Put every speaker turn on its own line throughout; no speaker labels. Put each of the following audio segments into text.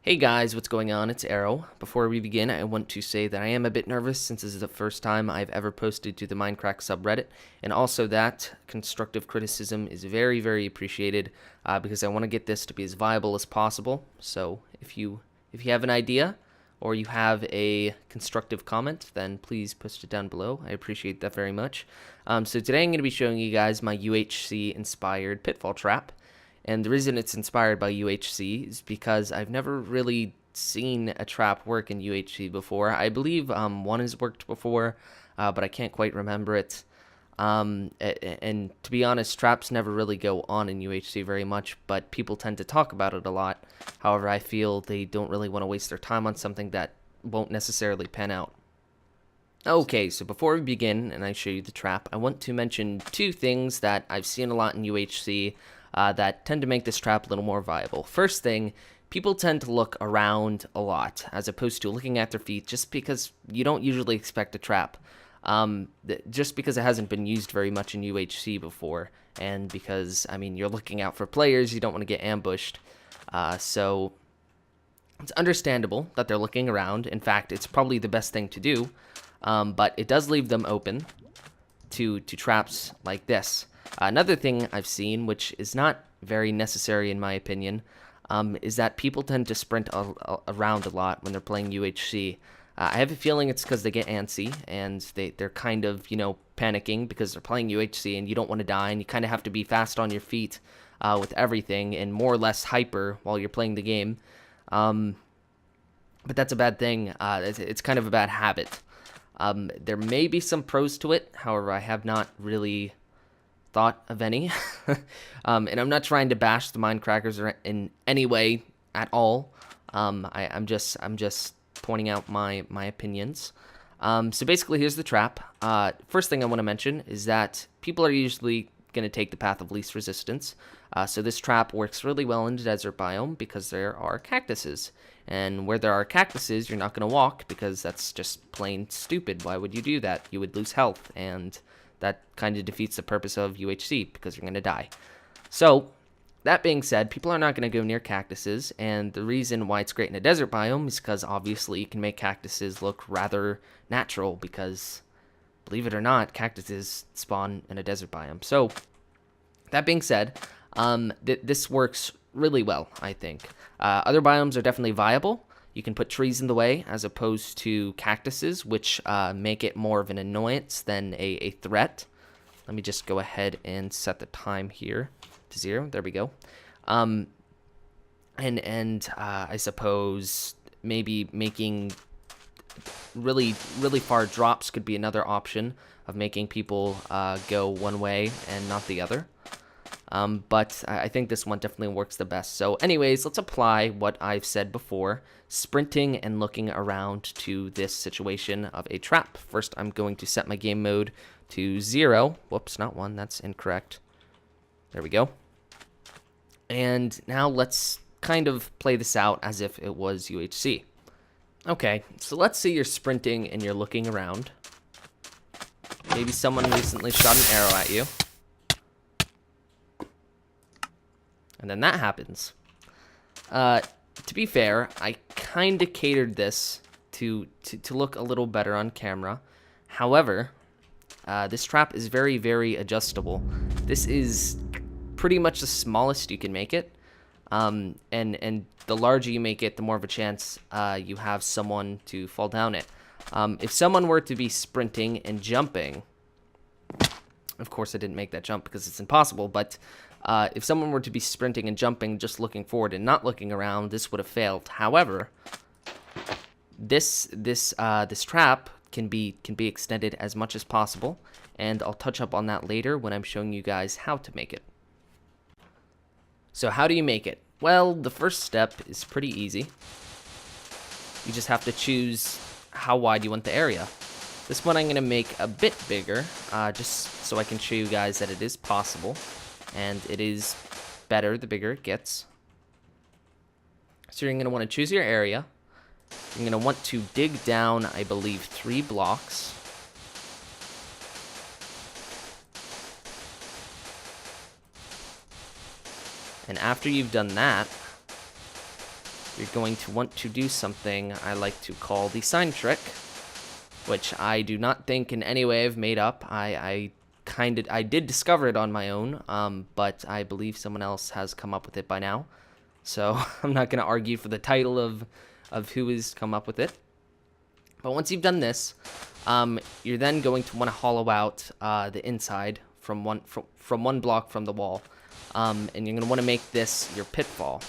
Hey guys, what's going on? It's Arrow. Before we begin, I want to say that I am a bit nervous since this is the first time I've ever posted to the Minecraft subreddit, and also that constructive criticism is very, very appreciated because I want to get this to be as viable as possible. So if you have an idea or you have a constructive comment, then please post it down below. I appreciate that very much. So today I'm going to be showing you guys my UHC inspired pitfall trap. And the reason it's inspired by UHC is because I've never really seen a trap work in UHC before. I believe one has worked before, but I can't quite remember it. And to be honest, traps never really go on in UHC very much, but people tend to talk about it a lot. However, I feel they don't really want to waste their time on something that won't necessarily pan out. Okay, so before we begin and I show you the trap, I want to mention two things that I've seen a lot in UHC that tend to make this trap a little more viable. First thing, people tend to look around a lot as opposed to looking at their feet just because you don't usually expect a trap. Just because it hasn't been used very much in UHC before, and because, I mean, you're looking out for players, you don't want to get ambushed. So it's understandable that they're looking around. In fact, it's probably the best thing to do, but it does leave them open to traps like this. Another thing I've seen, which is not very necessary in my opinion, is that people tend to sprint around a lot when they're playing UHC. I have a feeling it's because they get antsy and they're kind of, panicking because they're playing UHC and you don't want to die and you kind of have to be fast on your feet with everything and more or less hyper while you're playing the game. But that's a bad thing. It's kind of a bad habit. There may be some pros to it, however, I have not really thought of any. And I'm not trying to bash the Minecrackers in any way at all. I'm just pointing out my opinions. So basically, here's the trap. First thing I want to mention is that people are usually going to take the path of least resistance. So this trap works really well in the desert biome because there are cactuses. And where there are cactuses, you're not going to walk because that's just plain stupid. Why would you do that? You would lose health, and that kind of defeats the purpose of UHC because you're going to die. So, that being said, people are not going to go near cactuses, and the reason why it's great in a desert biome is because obviously you can make cactuses look rather natural because, believe it or not, cactuses spawn in a desert biome. So, that being said, this works really well, I think. Other biomes are definitely viable. You can put trees in the way as opposed to cactuses, which make it more of an annoyance than a threat. Let me just go ahead and set the time here to 0. There we go. I suppose maybe making really far drops could be another option of making people go one way and not the other. But I think this one definitely works the best. So anyways, let's apply what I've said before, sprinting and looking around to this situation of a trap. First, I'm going to set my game mode to 0. Whoops, not 1. That's incorrect. There we go. And now let's kind of play this out as if it was UHC. Okay, so let's say you're sprinting and you're looking around. Maybe someone recently shot an arrow at you. And then that happens. To be fair, I kind of catered this to look a little better on camera. However, this trap is very, very adjustable. This is pretty much the smallest you can make it. And the larger you make it, the more of a chance you have someone to fall down it. If someone were to be sprinting and jumping, of course I didn't make that jump because it's impossible, but if someone were to be sprinting and jumping, just looking forward and not looking around, this would have failed. However, this trap can be extended as much as possible, and I'll touch up on that later when I'm showing you guys how to make it. So how do you make it? Well, the first step is pretty easy. You just have to choose how wide you want the area. This one I'm going to make a bit bigger, just so I can show you guys that it is possible. And it is better the bigger it gets. So you're going to want to choose your area. You're going to want to dig down, I believe, 3 blocks. And after you've done that, you're going to want to do something I like to call the sign trick, which I do not think in any way I've made up. I did discover it on my own, but I believe someone else has come up with it by now. So I'm not going to argue for the title of who has come up with it. But once you've done this, you're then going to want to hollow out the inside from one block from the wall, and you're going to want to make this your pitfall.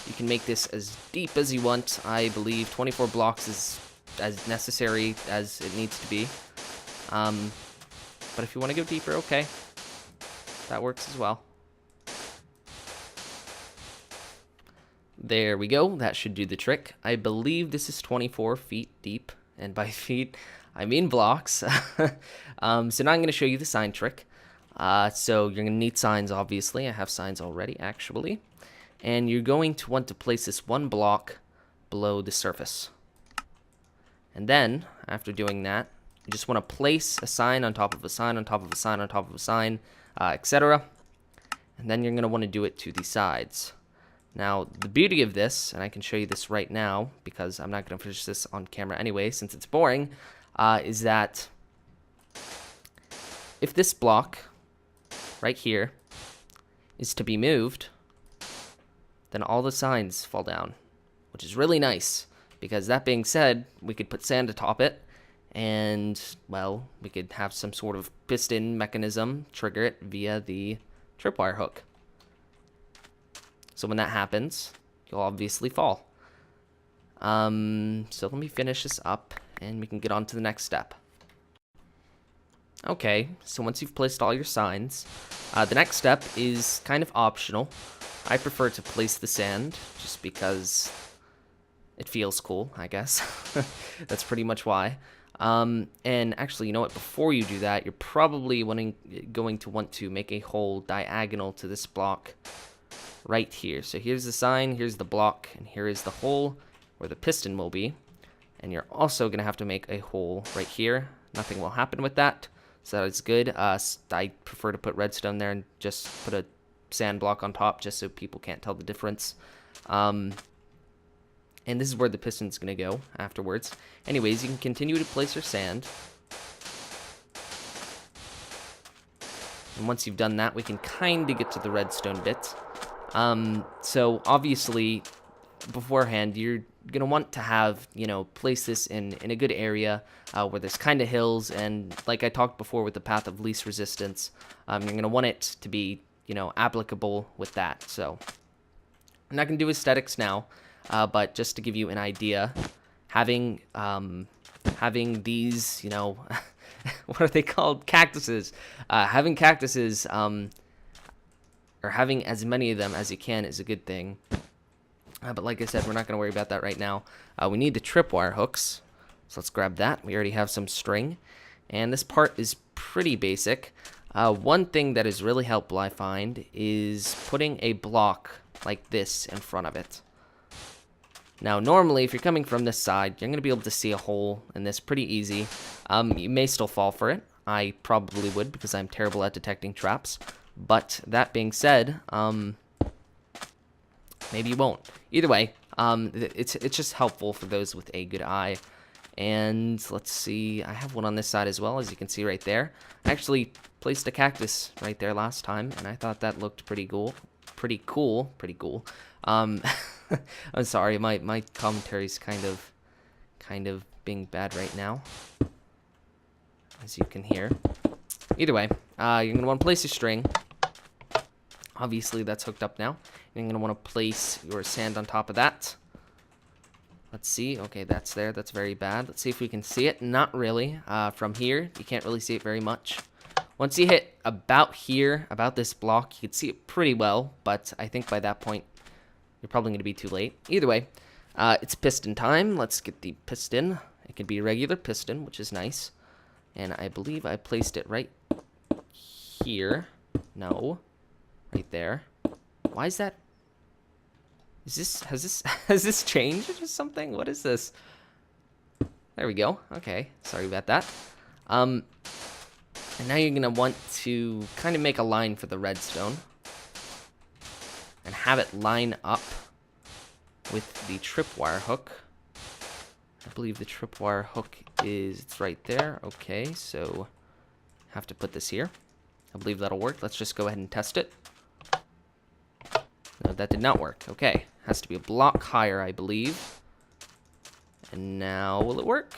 You can make this as deep as you want. I believe 24 blocks is as necessary as it needs to be. But if you want to go deeper, okay, that works as well. There we go. That should do the trick. I believe this is 24 feet deep, and by feet, I mean blocks. So now I'm going to show you the sign trick. So you're going to need signs, obviously. I have signs already, actually. And you're going to want to place this one block below the surface. And then, after doing that, you just want to place a sign on top of a sign on top of a sign on top of a sign, etc. And then you're going to want to do it to the sides. Now, the beauty of this, and I can show you this right now, because I'm not going to finish this on camera anyway, since it's boring, is that if this block right here is to be moved, then all the signs fall down, which is really nice, because that being said, we could put sand atop it, and, well, we could have some sort of piston mechanism trigger it via the tripwire hook. So when that happens, you'll obviously fall. So let me finish this up, and we can get on to the next step. Okay, so once you've placed all your signs, the next step is kind of optional. I prefer to place the sand, just because it feels cool, I guess. That's pretty much why. And actually, you know what, before you do that, you're probably going to want to make a hole diagonal to this block right here. So here's the sign, here's the block, and here is the hole where the piston will be. And you're also going to have to make a hole right here. Nothing will happen with that, so that is good. I prefer to put redstone there and just put a sand block on top just so people can't tell the difference. And this is where the piston's going to go afterwards. Anyways, you can continue to place your sand. And once you've done that, we can kind of get to the redstone bit. So obviously, beforehand, you're going to want to have, place this in a good area where there's kind of hills, and like I talked before with the path of least resistance, you're going to want it to be, applicable with that. So I'm not going to do aesthetics now, but just to give you an idea, having these, what are they called? Cactuses. Having cactuses, or having as many of them as you can is a good thing. But like I said, we're not going to worry about that right now. We need the tripwire hooks, so let's grab that. We already have some string, and this part is pretty basic. One thing that is really helpful, I find, is putting a block like this in front of it. Now, normally, if you're coming from this side, you're going to be able to see a hole in this pretty easy. You may still fall for it. I probably would, because I'm terrible at detecting traps. But that being said, maybe you won't. Either way, it's just helpful for those with a good eye. And let's see, I have one on this side as well, as you can see right there. I actually placed a cactus right there last time, and I thought that looked pretty cool. Pretty cool. I'm sorry, my commentary's kind of being bad right now, as you can hear. Either way, you're gonna want to place your string. Obviously, that's hooked up now. You're gonna want to place your sand on top of that. Let's see. Okay, that's there. That's very bad. Let's see if we can see it. Not really. From here, you can't really see it very much. Once you hit about here, about this block, you can see it pretty well, but I think by that point, you're probably going to be too late. Either way, it's piston time. Let's get the piston. It could be a regular piston, which is nice. And I believe I placed it right here. No, right there. Why is that? Has this changed or something? What is this? There we go. Okay, sorry about that. And now you're gonna want to kind of make a line for the redstone and have it line up with the tripwire hook. I believe the tripwire hook it's right there. Okay, so have to put this here. I believe that'll work. Let's just go ahead and test it. No, that did not work. Okay, has to be a block higher, I believe. And now, will it work?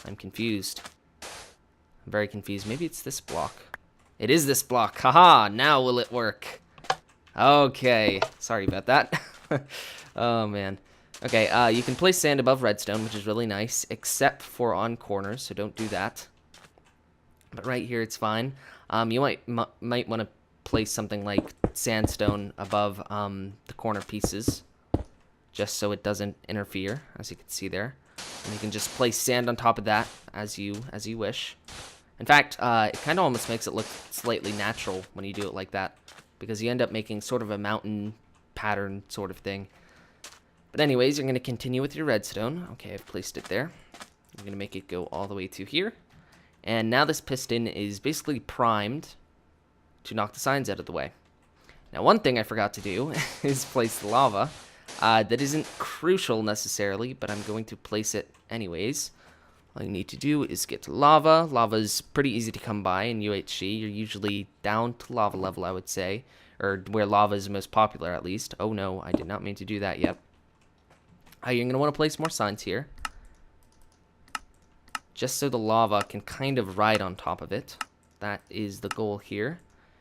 I'm confused. I'm very confused. Maybe it's this block. It is this block. Haha, now will it work? Okay, sorry about that. Oh, man. Okay, you can place sand above redstone, which is really nice, except for on corners, so don't do that. But right here, it's fine. You might want to place something like sandstone above the corner pieces, just so it doesn't interfere, as you can see there. And you can just place sand on top of that as you wish. In fact, it kind of almost makes it look slightly natural when you do it like that, because you end up making sort of a mountain pattern sort of thing. But anyways, you're going to continue with your redstone. Okay, I've placed it there. I'm going to make it go all the way to here. And now this piston is basically primed to knock the signs out of the way. Now, one thing I forgot to do is place the lava. That isn't crucial necessarily, but I'm going to place it anyways. All you need to do is get to lava. Lava's pretty easy to come by in UHC. You're usually down to lava level, I would say, or where lava is most popular at least. Oh no, I did not mean to do that yet. You're going to want to place more signs here, just so the lava can kind of ride on top of it. That is the goal here.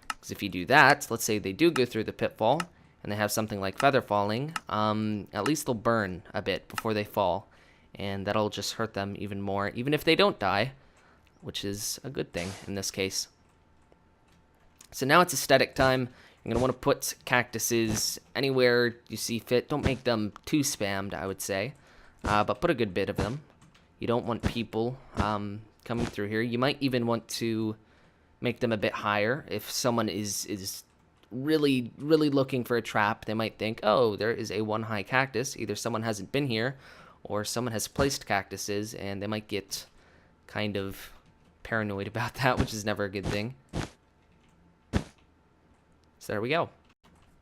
Because if you do that, let's say they do go through the pitfall, and they have something like feather falling, at least they'll burn a bit before they fall, and that'll just hurt them even more, even if they don't die, which is a good thing in this case. So now it's aesthetic time. You're going to want to put cactuses anywhere you see fit. Don't make them too spammed, I would say, but put a good bit of them. You don't want people coming through here. You might even want to make them a bit higher. If someone is really looking for a trap, they might think, oh, there is a one high cactus. Either someone hasn't been here or someone has placed cactuses, and they might get kind of paranoid about that, which is never a good thing. So there we go.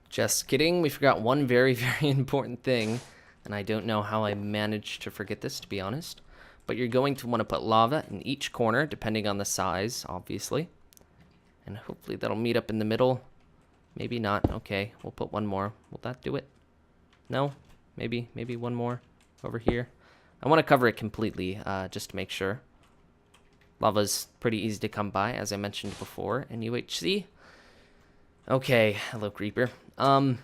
Just kidding, we forgot one very important thing, and I don't know how I managed to forget this, to be honest. But you're going to want to put lava in each corner, depending on the size, obviously. And hopefully that'll meet up in the middle. Maybe not. Okay, we'll put one more. Will that do it? No? Maybe one more over here. I want to cover it completely, just to make sure. Lava's pretty easy to come by, as I mentioned before, in UHC. Okay, hello creeper. So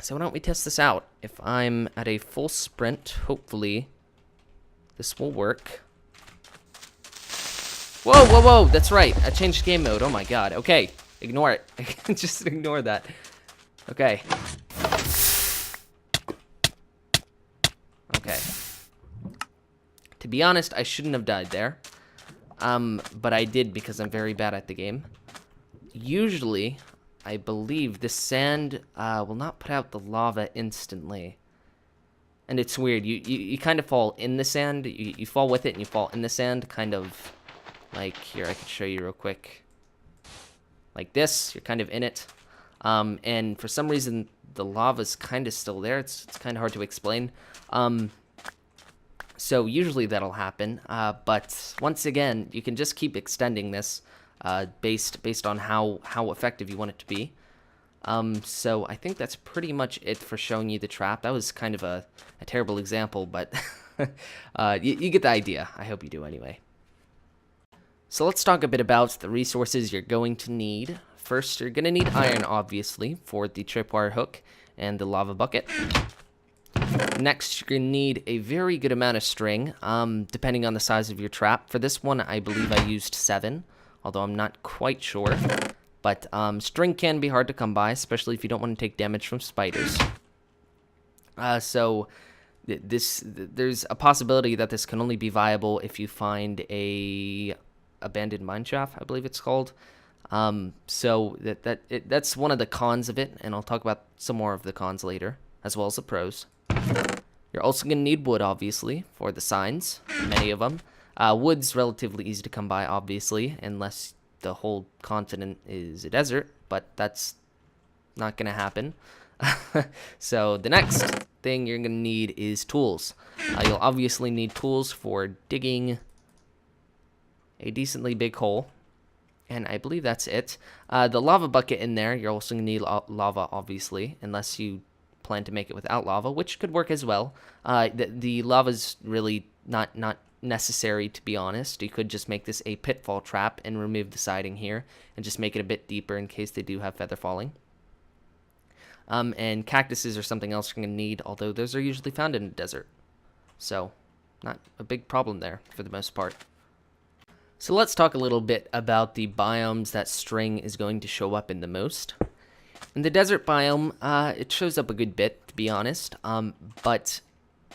why don't we test this out? If I'm at a full sprint, hopefully this will work. Whoa, that's right. I changed game mode. Oh my god. Okay, ignore it. Just ignore that. Okay. Okay. To be honest, I shouldn't have died there. But I did because I'm very bad at the game. Usually, I believe the sand will not put out the lava instantly. And it's weird. You kind of fall in the sand. You fall with it and you fall in the sand. Kind of like, here, I can show you real quick. Like this. You're kind of in it. And for some reason, the lava's kind of still there. It's kind of hard to explain. So usually that'll happen. But once again, you can just keep extending this. Based on how effective you want it to be. So I think that's pretty much it for showing you the trap. That was kind of a terrible example, but you get the idea. I hope you do anyway. So let's talk a bit about the resources you're going to need. First, you're going to need iron, obviously, for the tripwire hook and the lava bucket. Next, you're going to need a very good amount of string, depending on the size of your trap. For this one, I believe I used 7. Although I'm not quite sure. But string can be hard to come by, especially if you don't want to take damage from spiders. So there's a possibility that this can only be viable if you find a abandoned mineshaft, I believe it's called. So that's one of the cons of it, and I'll talk about some more of the cons later, as well as the pros. You're also going to need wood, obviously, for the signs, many of them. Wood's relatively easy to come by, obviously, unless the whole continent is a desert, but that's not going to happen. So the next thing you're going to need is tools. You'll obviously need tools for digging a decently big hole. And I believe that's it. The lava bucket in there, you're also going to need lava, obviously, unless you plan to make it without lava, which could work as well. The lava's really not necessary, to be honest. You could just make this a pitfall trap and remove the siding here and just make it a bit deeper in case they do have feather falling. And cactuses are something else you're going to need, although those are usually found in the desert. So, not a big problem there for the most part. So let's talk a little bit about the biomes that string is going to show up in the most. In the desert biome, it shows up a good bit, to be honest, but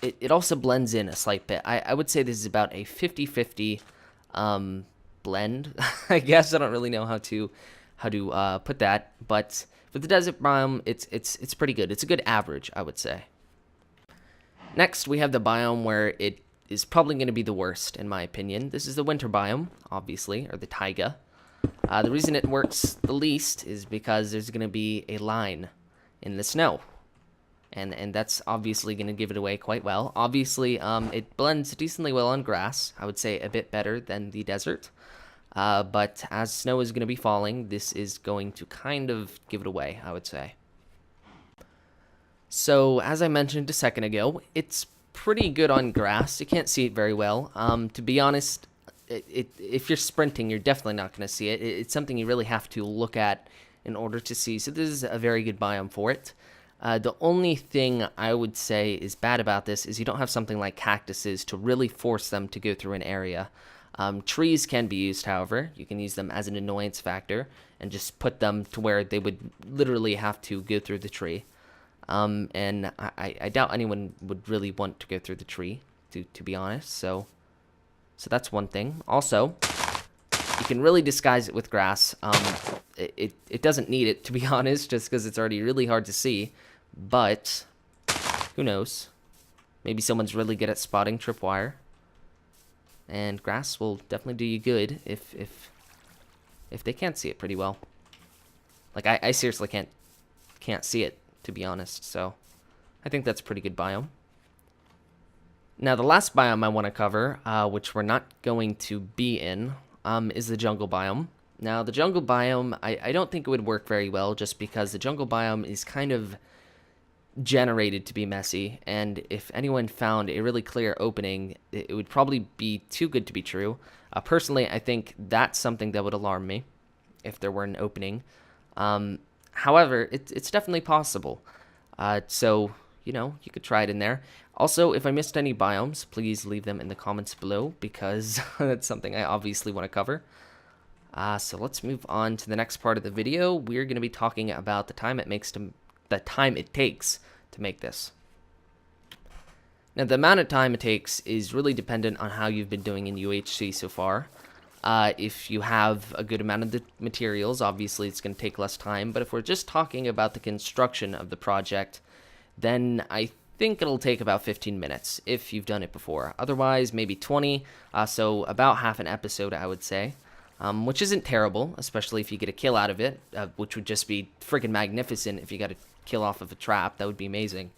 it also blends in a slight bit. I would say this is about a 50-50 blend, I guess. I don't really know how to put that, but for the desert biome, it's pretty good. It's a good average, I would say. Next, we have the biome where it is probably going to be the worst, in my opinion. This is the winter biome, obviously, or the taiga. The reason it works the least is because there's going to be a line in the snow. And that's obviously going to give it away quite well. Obviously, it blends decently well on grass. I would say a bit better than the desert. But as snow is going to be falling, this is going to kind of give it away, I would say. So, as I mentioned a second ago, it's pretty good on grass. You can't see it very well. To be honest, if you're sprinting, you're definitely not going to see it. It's something you really have to look at in order to see. So this is a very good biome for it. The only thing I would say is bad about this is you don't have something like cactuses to really force them to go through an area. Trees can be used, however. You can use them as an annoyance factor and just put them to where they would literally have to go through the tree. And I doubt anyone would really want to go through the tree, to be honest. So that's one thing. Also, you can really disguise it with grass. It doesn't need it, to be honest, just because it's already really hard to see. But who knows? Maybe someone's really good at spotting tripwire, and grass will definitely do you good if they can't see it pretty well. Like I seriously can't see it, to be honest. So I think that's a pretty good biome. Now, the last biome I want to cover, which we're not going to be in, is the jungle biome. Now, the jungle biome, I don't think it would work very well, just because the jungle biome is kind of generated to be messy, and if anyone found a really clear opening, it would probably be too good to be true. Personally, I think that's something that would alarm me, if there were an opening. However, it's definitely possible. So, you could try it in there. Also, if I missed any biomes, please leave them in the comments below, because that's something I obviously want to cover. So let's move on to the next part of the video. We're going to be talking about the time it takes to make this. Now, the amount of time it takes is really dependent on how you've been doing in UHC so far. If you have a good amount of the materials, obviously it's going to take less time. But if we're just talking about the construction of the project, then I think it'll take about 15 minutes if you've done it before. Otherwise, maybe 20, so about half an episode, I would say, which isn't terrible, especially if you get a kill out of it, which would just be freaking magnificent if you got a kill off of a trap. That would be amazing.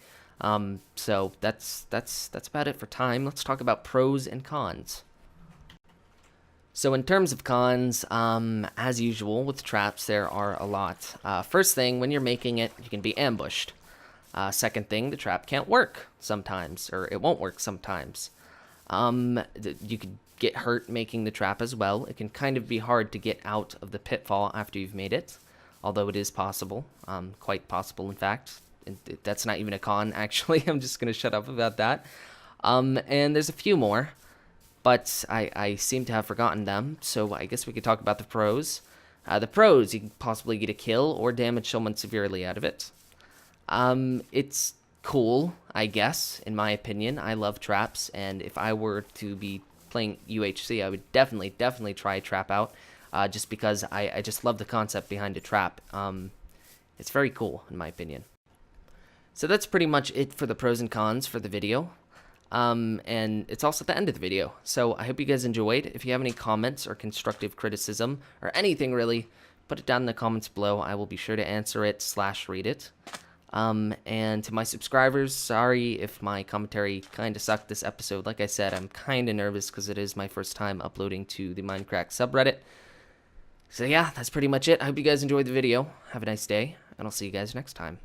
So that's about it for time. Let's talk about pros and cons. So in terms of cons, as usual with traps, there are a lot. First thing, when you're making it, you can be ambushed. Second thing, the trap can't work sometimes, or it won't work sometimes. You could get hurt making the trap as well. It can kind of be hard to get out of the pitfall after you've made it, although it is possible, quite possible in fact. That's not even a con, actually. I'm just going to shut up about that. And there's a few more, but I seem to have forgotten them, so I guess we could talk about the pros. The pros, you can possibly get a kill or damage someone severely out of it. It's cool, I guess, in my opinion. I love traps, and if I were to be playing UHC, I would definitely try a trap out, just because I just love the concept behind a trap. It's very cool, in my opinion. So that's pretty much it for the pros and cons for the video. And it's also the end of the video. So I hope you guys enjoyed. If you have any comments or constructive criticism, or anything really, put it down in the comments below. I will be sure to answer it / read it. And to my subscribers, sorry if my commentary kind of sucked this episode. Like I said, I'm kind of nervous because it is my first time uploading to the Minecraft subreddit. So yeah, that's pretty much it. I hope you guys enjoyed the video. Have a nice day, and I'll see you guys next time.